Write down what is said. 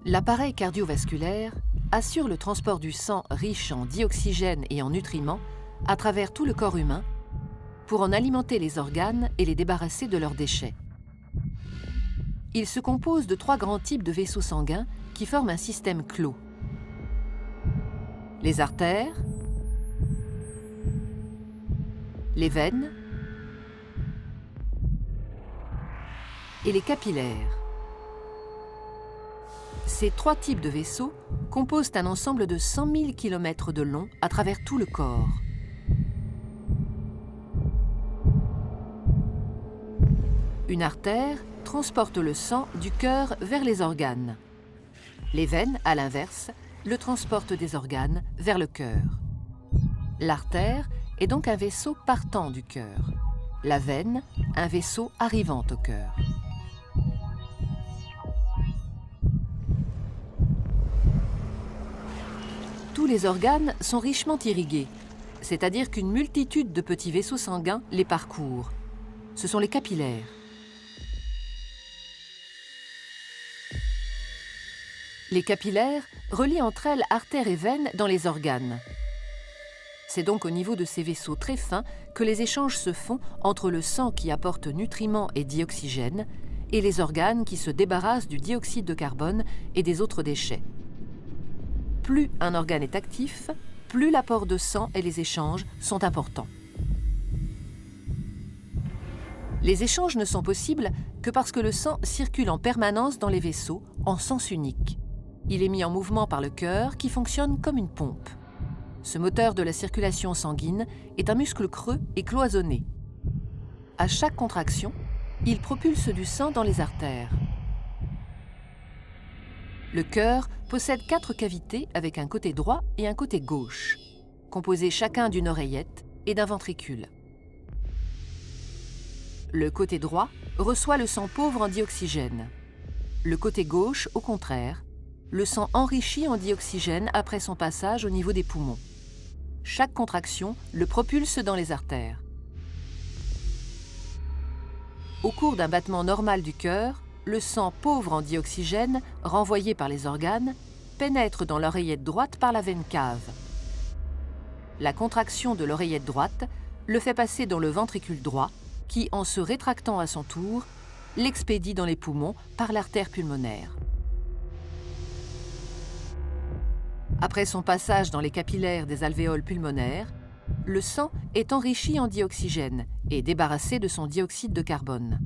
L'appareil cardiovasculaire assure le transport du sang riche en dioxygène et en nutriments à travers tout le corps humain pour en alimenter les organes et les débarrasser de leurs déchets. Il se compose de 3 grands types de vaisseaux sanguins qui forment un système clos. Les artères, les veines et les capillaires. Ces 3 types de vaisseaux composent un ensemble de 100 000 km de long à travers tout le corps. Une artère transporte le sang du cœur vers les organes. Les veines, à l'inverse, le transportent des organes vers le cœur. L'artère est donc un vaisseau partant du cœur. La veine, un vaisseau arrivant au cœur. Tous les organes sont richement irrigués, c'est-à-dire qu'une multitude de petits vaisseaux sanguins les parcourent. Ce sont les capillaires. Les capillaires relient entre elles artères et veines dans les organes. C'est donc au niveau de ces vaisseaux très fins que les échanges se font entre le sang qui apporte nutriments et dioxygène et les organes qui se débarrassent du dioxyde de carbone et des autres déchets. Plus un organe est actif, plus l'apport de sang et les échanges sont importants. Les échanges ne sont possibles que parce que le sang circule en permanence dans les vaisseaux en sens unique. Il est mis en mouvement par le cœur qui fonctionne comme une pompe. Ce moteur de la circulation sanguine est un muscle creux et cloisonné. À chaque contraction, il propulse du sang dans les artères. Le cœur possède 4 cavités avec un côté droit et un côté gauche, composés chacun d'une oreillette et d'un ventricule. Le côté droit reçoit le sang pauvre en dioxygène. Le côté gauche, au contraire, le sang enrichi en dioxygène après son passage au niveau des poumons. Chaque contraction le propulse dans les artères. Au cours d'un battement normal du cœur, le sang pauvre en dioxygène, renvoyé par les organes, pénètre dans l'oreillette droite par la veine cave. La contraction de l'oreillette droite le fait passer dans le ventricule droit, qui, en se rétractant à son tour, l'expédie dans les poumons par l'artère pulmonaire. Après son passage dans les capillaires des alvéoles pulmonaires, le sang est enrichi en dioxygène et débarrassé de son dioxyde de carbone.